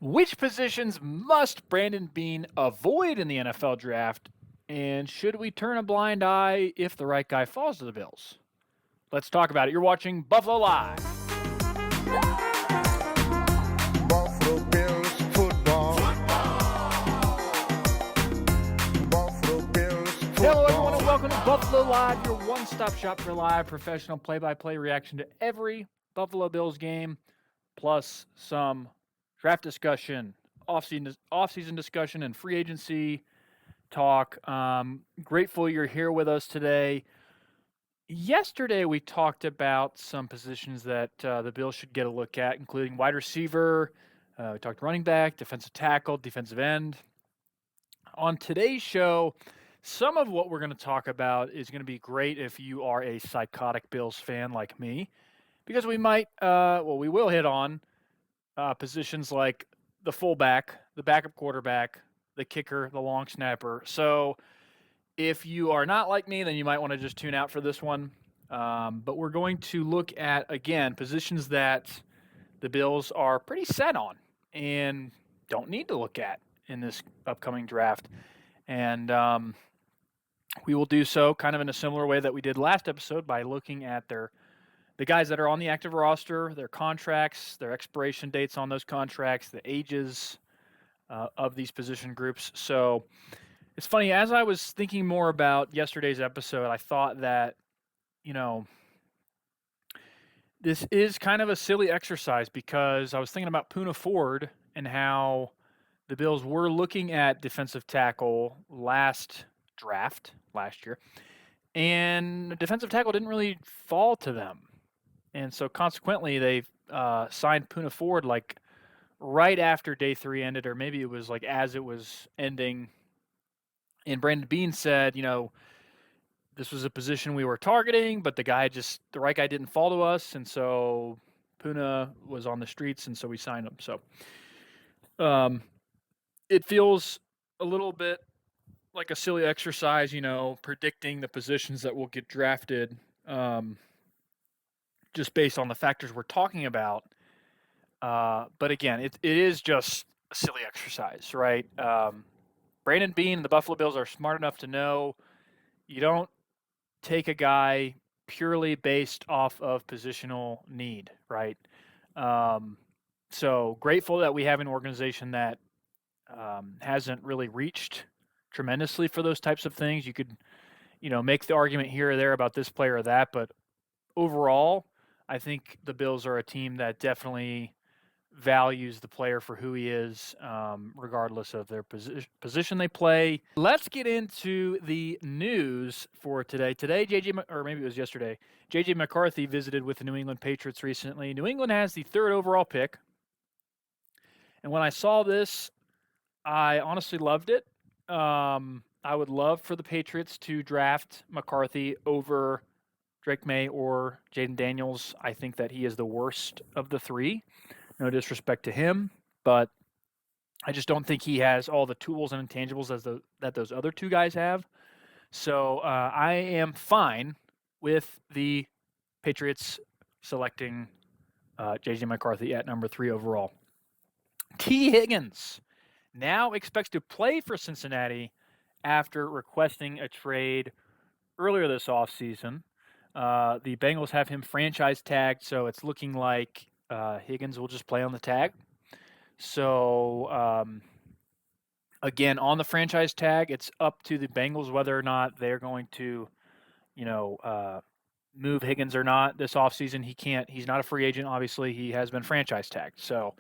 Which positions must Brandon Beane avoid in the NFL draft? And should we turn a blind eye if the right guy falls to the Bills? Let's talk about it. You're watching Buffalo Live. Buffalo Bills football. Buffalo Bills football. Hello, everyone, and welcome to Buffalo Live, your one-stop shop for live professional play-by-play reaction to every Buffalo Bills game, plus some draft discussion, off-season discussion, and free agency talk. Grateful you're here with us today. Yesterday, we talked about some positions that the Bills should get a look at, including wide receiver. We talked running back, defensive tackle, defensive end. On today's show, some of what we're going to talk about is going to be great if you are a psychotic Bills fan like me, because we will hit on positions like the fullback, the backup quarterback, the kicker, the long snapper. So if you are not like me, then you might want to just tune out for this one. But we're going to look at, again, positions that the Bills are pretty set on and don't need to look at in this upcoming draft. And we will do so kind of in a similar way that we did last episode by looking at the guys that are on the active roster, their contracts, their expiration dates on those contracts, the ages of these position groups. So it's funny, as I was thinking more about yesterday's episode, I thought that, this is kind of a silly exercise because I was thinking about Poona Ford and how the Bills were looking at defensive tackle last year, and defensive tackle didn't really fall to them. And so consequently, they signed Poona Ford like right after day 3 ended, or maybe it was like as it was ending. And Brandon Beane said, this was a position we were targeting, but the right guy didn't fall to us, and so Poona was on the streets, and so we signed him. So it feels a little bit like a silly exercise, predicting the positions that will get drafted just based on the factors we're talking about. But again, it is just a silly exercise, right? Brandon Beane and the Buffalo Bills are smart enough to know you don't take a guy purely based off of positional need, right? So grateful that we have an organization that hasn't really reached tremendously for those types of things. You could, make the argument here or there about this player or that, but overall, I think the Bills are a team that definitely values the player for who he is, regardless of their position they play. Let's get into the news for today. Today, or maybe it was yesterday, J.J. McCarthy visited with the New England Patriots recently. New England has the 3rd overall pick. And when I saw this, I honestly loved it. I would love for the Patriots to draft McCarthy over Drake May or Jaden Daniels. I think that he is the worst of the 3. No disrespect to him, but I just don't think he has all the tools and intangibles that those other 2 guys have. So I am fine with the Patriots selecting J.J. McCarthy at number 3 overall. T. Higgins now expects to play for Cincinnati after requesting a trade earlier this offseason. The Bengals have him franchise tagged, so it's looking like Higgins will just play on the tag. So, again, on the franchise tag, it's up to the Bengals whether or not they're going to, move Higgins or not this offseason. He's not a free agent, obviously. He has been franchise tagged. So,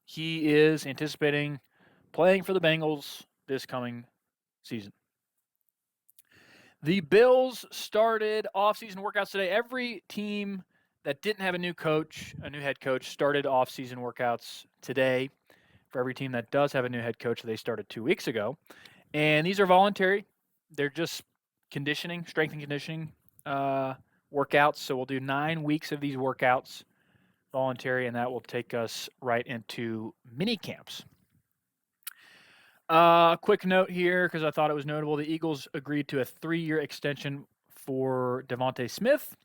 he is anticipating playing for the Bengals this coming season. The Bills started offseason workouts today. Every team that didn't have a new head coach, started off-season workouts today. For every team that does have a new head coach, they started 2 weeks ago. And these are voluntary. They're just strength and conditioning workouts. So we'll do 9 weeks of these workouts voluntary, and that will take us right into mini camps. Quick note here, because I thought it was notable. The Eagles agreed to a 3-year extension for Devontae Smith.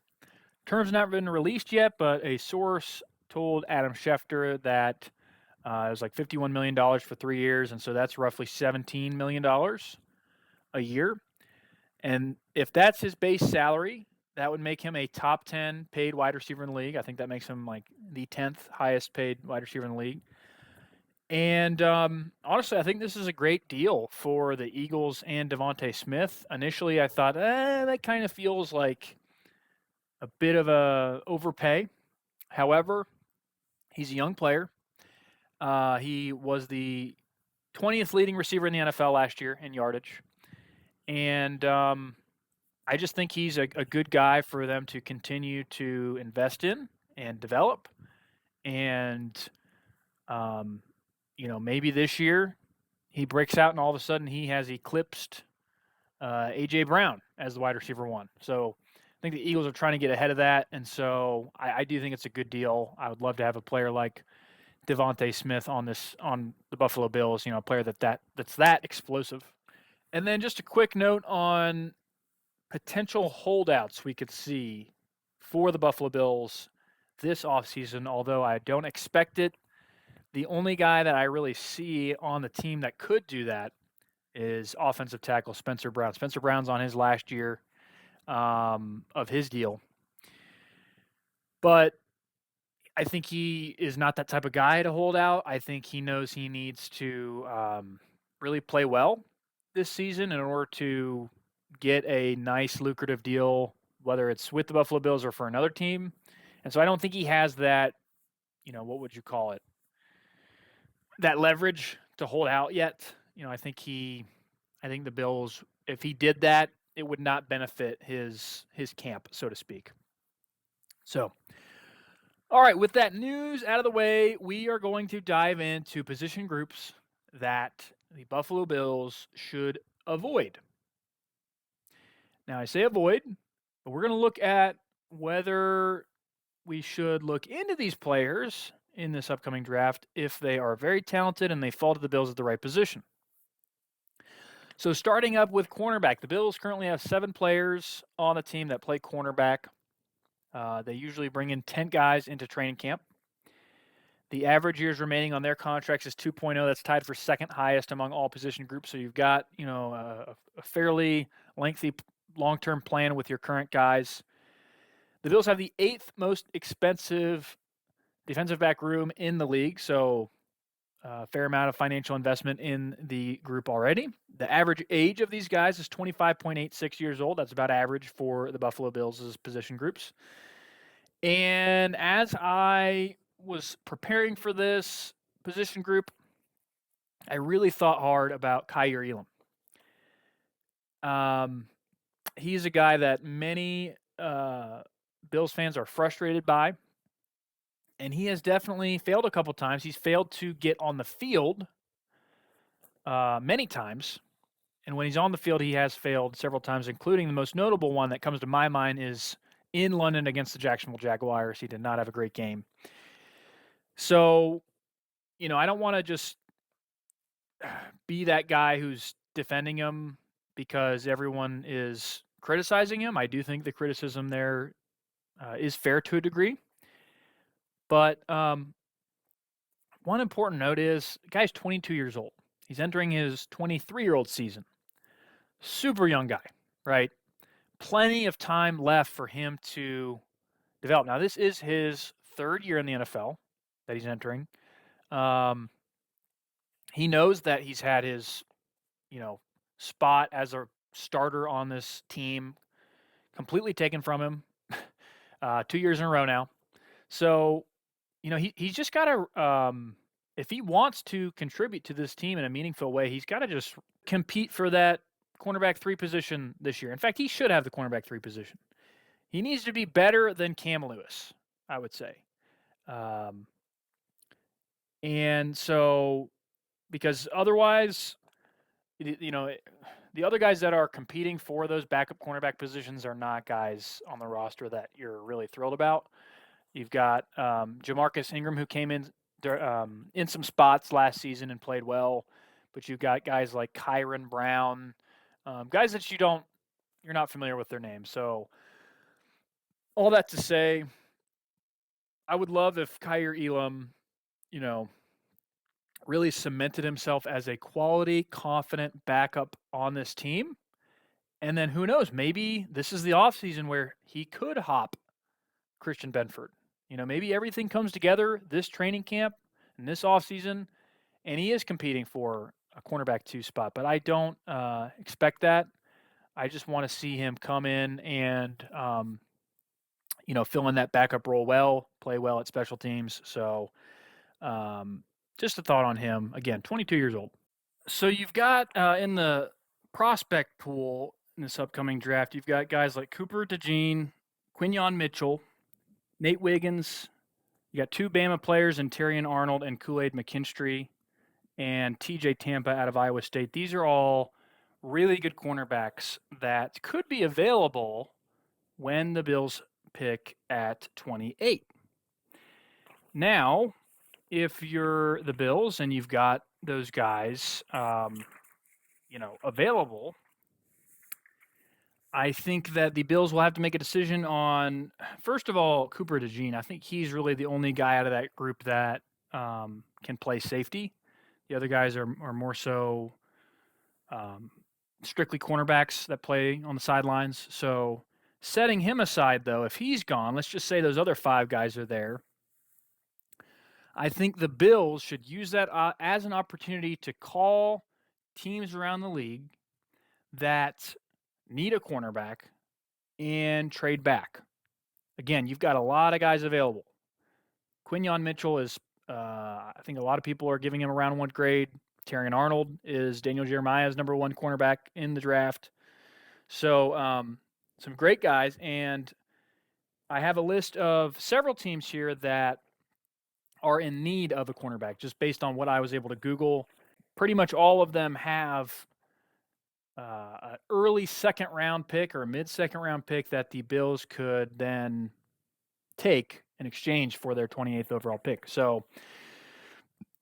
Terms not been released yet, but a source told Adam Schefter that It was like $51 million for 3 years, and so that's roughly $17 million a year. And if that's his base salary, that would make him a top 10 paid wide receiver in the league. I think that makes him like the 10th highest paid wide receiver in the league. And honestly, I think this is a great deal for the Eagles and Devontae Smith. Initially, I thought, that kind of feels like a bit of a overpay. However, he's a young player. He was the 20th leading receiver in the NFL last year in yardage. And I just think he's a good guy for them to continue to invest in and develop. And, maybe this year he breaks out and all of a sudden he has eclipsed A.J. Brown as the wide receiver 1. So I think the Eagles are trying to get ahead of that. And so I do think it's a good deal. I would love to have a player like Devontae Smith on the Buffalo Bills, a player that's that explosive. And then just a quick note on potential holdouts we could see for the Buffalo Bills this offseason, although I don't expect it. The only guy that I really see on the team that could do that is offensive tackle Spencer Brown. Spencer Brown's on his last year of his deal. But I think he is not that type of guy to hold out. I think he knows he needs to really play well this season in order to get a nice, lucrative deal, whether it's with the Buffalo Bills or for another team. And so I don't think he has that, what would you call it? That leverage to hold out yet. I think the Bills, if he did that, it would not benefit his camp, so to speak. So, all right, with that news out of the way, we are going to dive into position groups that the Buffalo Bills should avoid. Now, I say avoid, but we're going to look at whether we should look into these players in this upcoming draft if they are very talented and they fall to the Bills at the right position. So starting up with cornerback, the Bills currently have 7 players on the team that play cornerback. They usually bring in 10 guys into training camp. The average years remaining on their contracts is 2.0. That's tied for second highest among all position groups. So you've got, a fairly lengthy long-term plan with your current guys. The Bills have the 8th most expensive defensive back room in the league, so a fair amount of financial investment in the group already. The average age of these guys is 25.86 years old. That's about average for the Buffalo Bills' position groups. And as I was preparing for this position group, I really thought hard about Kaiir Elam. He's a guy that many Bills fans are frustrated by. And he has definitely failed a couple times. He's failed to get on the field many times. And when he's on the field, he has failed several times, including the most notable one that comes to my mind is in London against the Jacksonville Jaguars. He did not have a great game. So, I don't want to just be that guy who's defending him because everyone is criticizing him. I do think the criticism there is fair to a degree. But one important note is the guy's 22 years old. He's entering his 23-year-old season. Super young guy, right? Plenty of time left for him to develop. Now, this is his 3rd year in the NFL that he's entering. He knows that he's had his, spot as a starter on this team completely taken from him 2 years in a row now. So, he's just got to, if he wants to contribute to this team in a meaningful way, he's got to just compete for that cornerback 3 position this year. In fact, he should have the cornerback 3 position. He needs to be better than Cam Lewis, I would say. And so, because otherwise, the other guys that are competing for those backup cornerback positions are not guys on the roster that you're really thrilled about. You've got Jamarcus Ingram, who came in some spots last season and played well, but you've got guys like Kyron Brown, guys that you're not familiar with their names. So all that to say, I would love if Kaiir Elam, really cemented himself as a quality, confident backup on this team. And then who knows, maybe this is the offseason where he could hop Christian Benford. Maybe everything comes together this training camp and this offseason, and he is competing for a cornerback 2 spot. But I don't expect that. I just want to see him come in and, fill in that backup role well, play well at special teams. So just a thought on him. Again, 22 years old. So you've got in the prospect pool in this upcoming draft, you've got guys like Cooper DeJean, Quinyon Mitchell, Nate Wiggins. You got 2 Bama players in Terrion Arnold and Kool-Aid McKinstry, and TJ Tampa out of Iowa State. These are all really good cornerbacks that could be available when the Bills pick at 28. Now, if you're the Bills and you've got those guys, available, I think that the Bills will have to make a decision on, first of all, Cooper DeJean. I think he's really the only guy out of that group that can play safety. The other guys are more so strictly cornerbacks that play on the sidelines. So setting him aside, though, if he's gone, let's just say those other 5 guys are there. I think the Bills should use that as an opportunity to call teams around the league that need a cornerback and trade back. Again, you've got a lot of guys available. Quinyon Mitchell is, I think a lot of people are giving him a round 1 grade. Terrion Arnold is Daniel Jeremiah's number 1 cornerback in the draft. So some great guys. And I have a list of several teams here that are in need of a cornerback, just based on what I was able to Google. Pretty much all of them have an early second-round pick or a mid-second-round pick that the Bills could then take in exchange for their 28th overall pick. So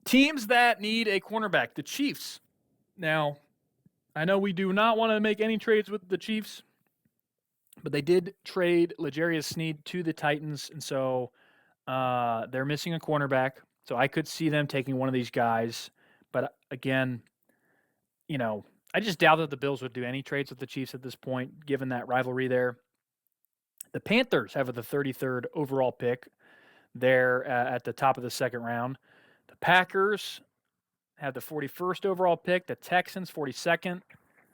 teams that need a cornerback, the Chiefs. Now, I know we do not want to make any trades with the Chiefs, but they did trade L'Jarius Sneed to the Titans, and so they're missing a cornerback. So I could see them taking one of these guys. But again, I just doubt that the Bills would do any trades with the Chiefs at this point, given that rivalry there. The Panthers have the 33rd overall pick. They're at the top of the second round. The Packers have the 41st overall pick. The Texans, 42nd.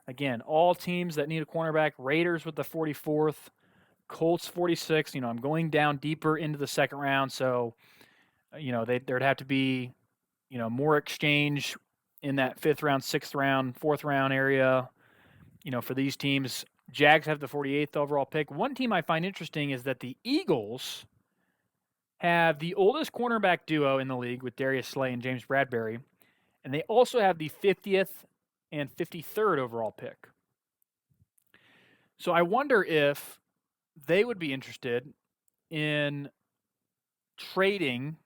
Again, all teams that need a cornerback. Raiders with the 44th. Colts, 46th. I'm going down deeper into the second round, so there'd have to be more exchange in that 5th round, 6th round, 4th round area for these teams. Jags have the 48th overall pick. One team I find interesting is that the Eagles have the oldest cornerback duo in the league with Darius Slay and James Bradbury, and they also have the 50th and 53rd overall pick. So I wonder if they would be interested in trading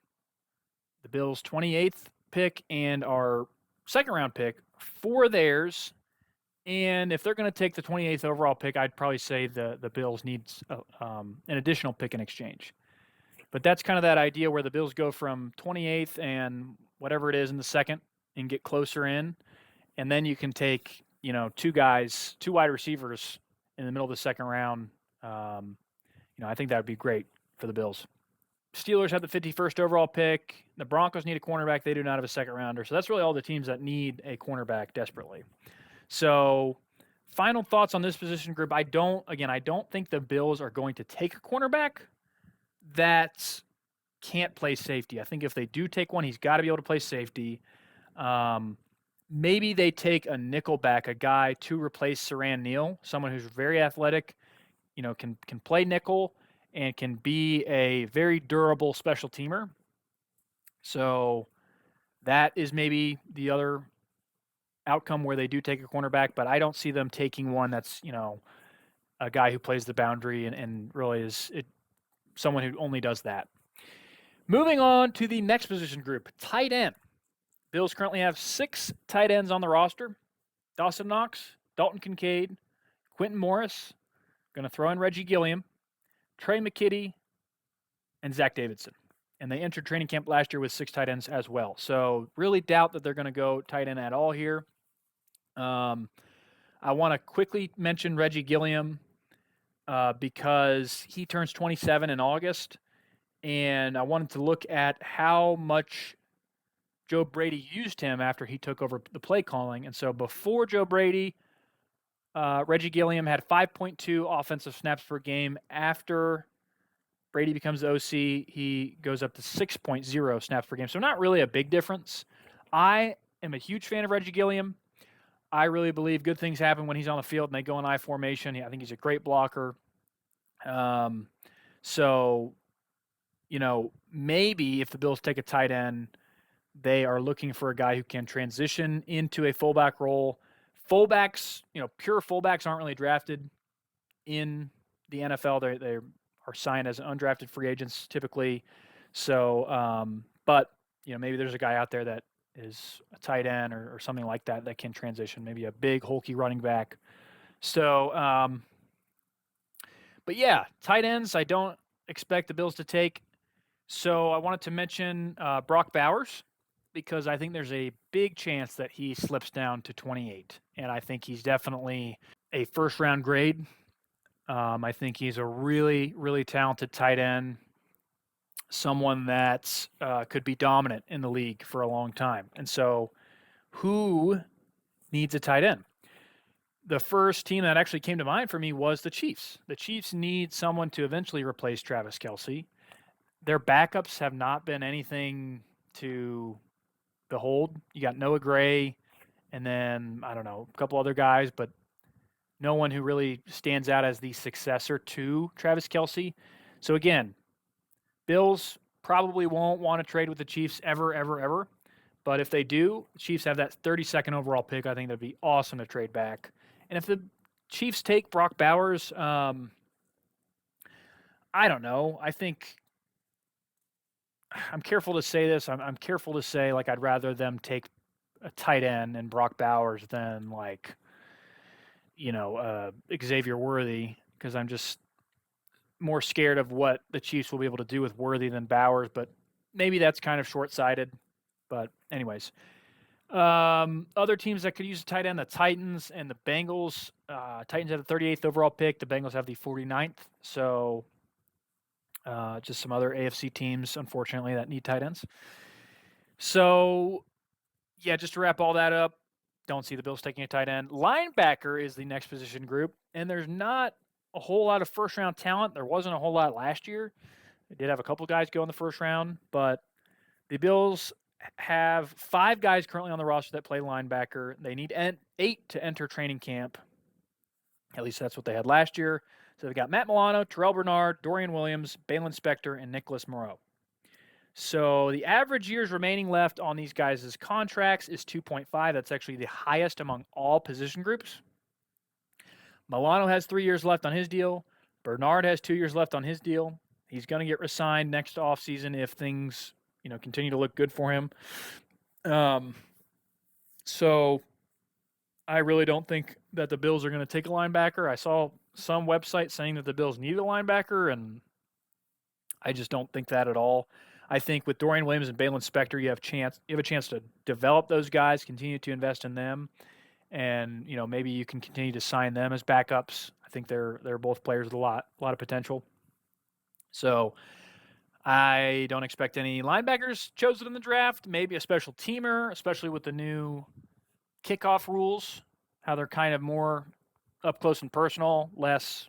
the Bills' 28th pick and our second-round pick for theirs. And if they're going to take the 28th overall pick, I'd probably say the Bills need an additional pick in exchange. But that's kind of that idea where the Bills go from 28th and whatever it is in the second and get closer in. And then you can take, 2 wide receivers in the middle of the second round. I think that would be great for the Bills. Steelers have the 51st overall pick. The Broncos need a cornerback. They do not have a second rounder. So that's really all the teams that need a cornerback desperately. So final thoughts on this position group. I don't think the Bills are going to take a cornerback that can't play safety. I think if they do take one, he's got to be able to play safety. Maybe they take a nickelback, a guy to replace Siran Neal, someone who's very athletic, can play nickel and can be a very durable special teamer. So that is maybe the other outcome where they do take a cornerback, but I don't see them taking one that's, a guy who plays the boundary and really is someone who only does that. Moving on to the next position group, tight end. Bills currently have 6 tight ends on the roster. Dawson Knox, Dalton Kincaid, Quentin Morris, going to throw in Reggie Gilliam, Trey McKitty, and Zach Davidson. and they entered training camp last year with 6 tight ends as well. So really doubt that they're going to go tight end at all here. I want to quickly mention Reggie Gilliam because he turns 27 in August, and I wanted to look at how much Joe Brady used him after he took over the play calling. And so before Joe Brady, Reggie Gilliam had 5.2 offensive snaps per game. After Brady becomes the OC, he goes up to 6.0 snaps per game. So not really a big difference. I am a huge fan of Reggie Gilliam. I really believe good things happen when he's on the field and they go in I formation. I think he's a great blocker. So, maybe if the Bills take a tight end, they are looking for a guy who can transition into a fullback role. Fullbacks, pure fullbacks aren't really drafted in the NFL. They are signed as undrafted free agents typically. So, but maybe there's a guy out there that is a tight end or something like that can transition. Maybe a big hulky running back. So, but yeah, tight ends I don't expect the Bills to take. So I wanted to mention Brock Bowers because I think there's a big chance that he slips down to 28. And I think he's definitely a first-round grade. I think he's a really, really talented tight end, someone that could be dominant in the league for a long time. And so who needs a tight end? The first team that actually came to mind for me was the Chiefs. The Chiefs need someone to eventually replace Travis Kelce. Their backups have not been anything to behold. You got Noah Gray and then, I don't know, a couple other guys, but no one who really stands out as the successor to Travis Kelce. So again, Bills probably won't want to trade with the Chiefs ever. But if they do, the Chiefs have that 32nd overall pick. I think that'd be awesome to trade back. And if the Chiefs take Brock Bowers, I don't know. I think I'm careful to say this. I'm careful to say, like, I'd rather them take a tight end and Brock Bowers than, like, Xavier Worthy, because I'm just more scared of what the Chiefs will be able to do with Worthy than Bowers. But maybe that's kind of short-sighted. But anyways, other teams that could use a tight end, the Titans and the Bengals. Titans have the 38th overall pick. The Bengals have the 49th. So just some other AFC teams, unfortunately, that need tight ends. So, yeah, just to wrap all that up, don't see the Bills taking a tight end. Linebacker is the next position group, and there's not a whole lot of first-round talent. There wasn't a whole lot last year. They did have a couple guys go in the first round, but the Bills have 5 guys currently on the roster that play linebacker. They need 8 to enter training camp. At least that's what they had last year. So they've got Matt Milano, Terrell Bernard, Dorian Williams, Balin Spector, and Nicholas Moreau. So the average years remaining left on these guys' contracts is 2.5. That's actually the highest among all position groups. Milano has 3 years left on his deal. Bernard has 2 years left on his deal. He's going to get re-signed next offseason if things continue to look good for him. So I really don't think that the Bills are going to take a linebacker. I saw some website saying that the Bills need a linebacker, and I just don't think that at all. I think with Dorian Williams and Balin Spector, you have a chance to develop those guys, continue to invest in them, and maybe you can continue to sign them as backups. I think they're both players with a lot of potential. So I don't expect any linebackers chosen in the draft. Maybe a special teamer, especially with the new kickoff rules, how they're kind of more up close and personal, less,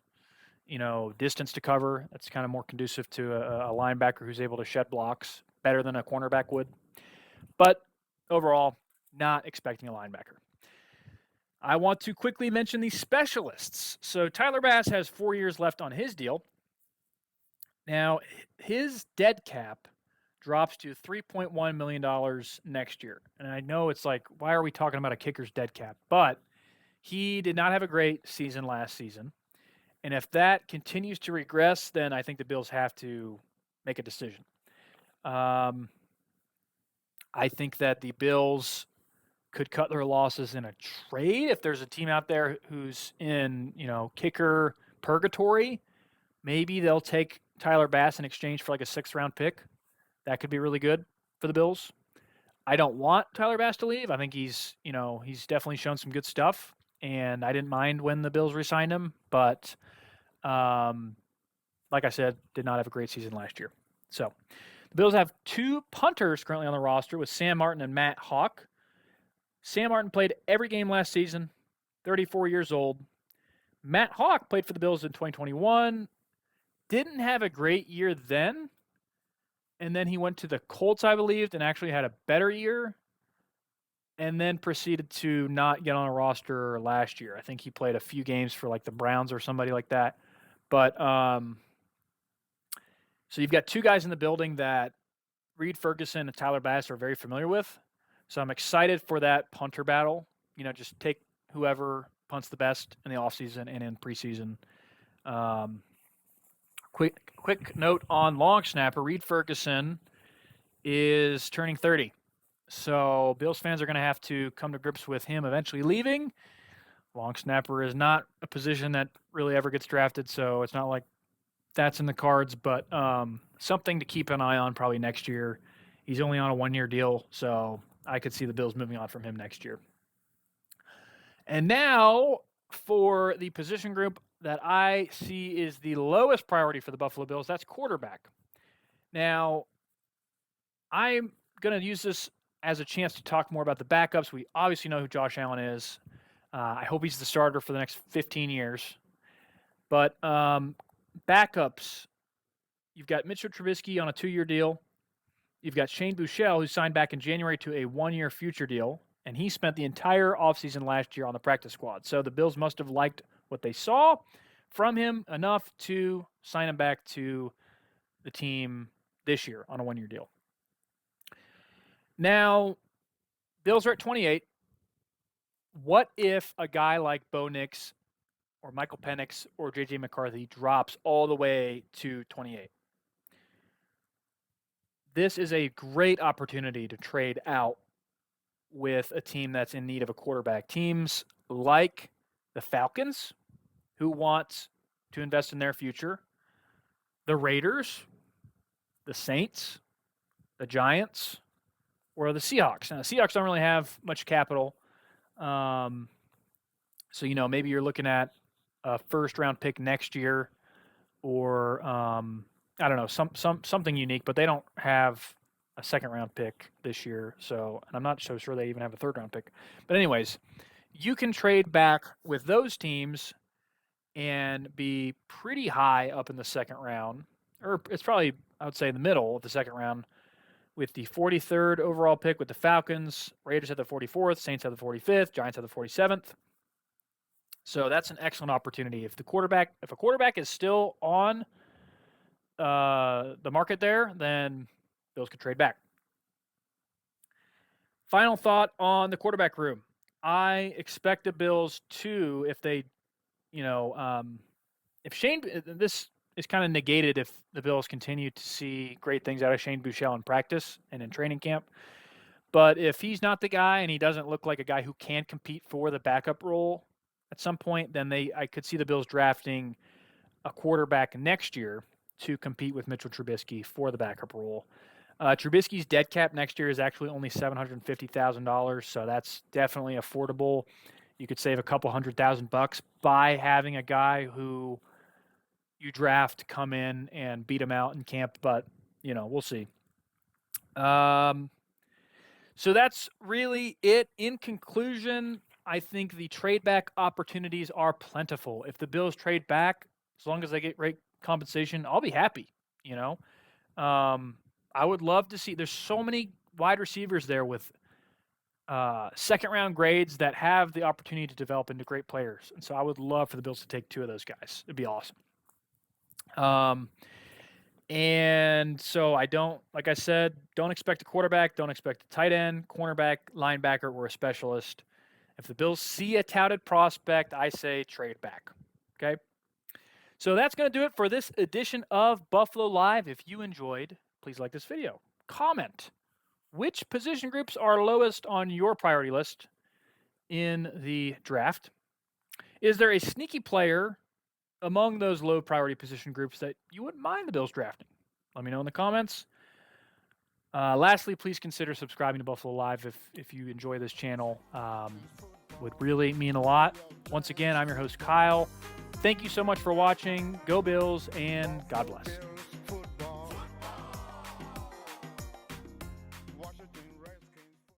distance to cover. That's kind of more conducive to a linebacker who's able to shed blocks better than a cornerback would. But overall, not expecting a linebacker. I want to quickly mention the specialists. So Tyler Bass has 4 years left on his deal. Now, his dead cap drops to $3.1 million next year. And I know it's like, why are we talking about a kicker's dead cap? But he did not have a great season last season. And if that continues to regress, then I think the Bills have to make a decision. I think that the Bills could cut their losses in a trade. If there's a team out there who's in, kicker purgatory, maybe they'll take Tyler Bass in exchange for like a 6th-round pick. That could be really good for the Bills. I don't want Tyler Bass to leave. I think he's definitely shown some good stuff, and I didn't mind when the Bills re-signed him, but like I said, did not have a great season last year. So the Bills have 2 punters currently on the roster with Sam Martin and Matt Hawk. Sam Martin played every game last season, 34 years old. Matt Hawk played for the Bills in 2021, didn't have a great year then, and then he went to the Colts, I believe, and actually had a better year, and then proceeded to not get on a roster last year. I think he played a few games for like the Browns or somebody like that. But so you've got 2 guys in the building that Reed Ferguson and Tyler Bass are very familiar with. So I'm excited for that punter battle. Just take whoever punts the best in the offseason and in preseason. Quick note on long snapper. Reed Ferguson is turning 30. So Bills fans are going to have to come to grips with him eventually leaving. Long snapper is not a position that really ever gets drafted, so it's not like that's in the cards, but something to keep an eye on probably next year. He's only on a 1-year deal, so I could see the Bills moving on from him next year. And now for the position group that I see is the lowest priority for the Buffalo Bills, that's quarterback. Now, I'm going to use this as a chance to talk more about the backups. We obviously know who Josh Allen is. I hope he's the starter for the next 15 years. But backups, you've got Mitchell Trubisky on a 2-year deal. You've got Shane Buechele, who signed back in January to a 1-year future deal, and he spent the entire offseason last year on the practice squad. So the Bills must have liked what they saw from him enough to sign him back to the team this year on a 1-year deal. Now, Bills are at 28. What if a guy like Bo Nix or Michael Penix or J.J. McCarthy drops all the way to 28? This is a great opportunity to trade out with a team that's in need of a quarterback. Teams like the Falcons, who want to invest in their future, the Raiders, the Saints, the Giants, or the Seahawks. Now, the Seahawks don't really have much capital. So, maybe you're looking at a first-round pick next year or, I don't know, something unique, but they don't have a second-round pick this year. So, and I'm not so sure they even have a third-round pick. But anyways, you can trade back with those teams and be pretty high up in the second round, or it's probably, I would say, in the middle of the second round, with the 43rd overall pick with the Falcons. Raiders have the 44th, Saints have the 45th, Giants have the 47th. So that's an excellent opportunity. If a quarterback is still on the market there, then Bills could trade back. Final thought on the quarterback room. I expect the Bills to, if they, if Shane, this is kind of negated if the Bills continue to see great things out of Shane Buechele in practice and in training camp. But if he's not the guy and he doesn't look like a guy who can compete for the backup role at some point, then I could see the Bills drafting a quarterback next year to compete with Mitchell Trubisky for the backup role. Trubisky's dead cap next year is actually only $750,000, so that's definitely affordable. You could save a couple $100,000 by having a guy who you draft come in and beat him out in camp, but we'll see. So that's really it. In conclusion, I think the trade back opportunities are plentiful. If the Bills trade back, as long as they get great compensation, I'll be happy. I would love to see. There's so many wide receivers there with second round grades that have the opportunity to develop into great players, and so I would love for the Bills to take 2 of those guys. It'd be awesome. And so like I said, don't expect a quarterback, don't expect a tight end, cornerback, linebacker, or a specialist. If the Bills see a touted prospect, I say trade back. Okay? So that's going to do it for this edition of Buffalo Live. If you enjoyed, please like this video. Comment. Which position groups are lowest on your priority list in the draft? Is there a sneaky player among those low priority position groups that you wouldn't mind the Bills drafting? Let me know in the comments. Lastly, please consider subscribing to Buffalo Live if you enjoy this channel. Would really mean a lot. Once again, I'm your host, Kyle. Thank you so much for watching. Go Bills, and God bless.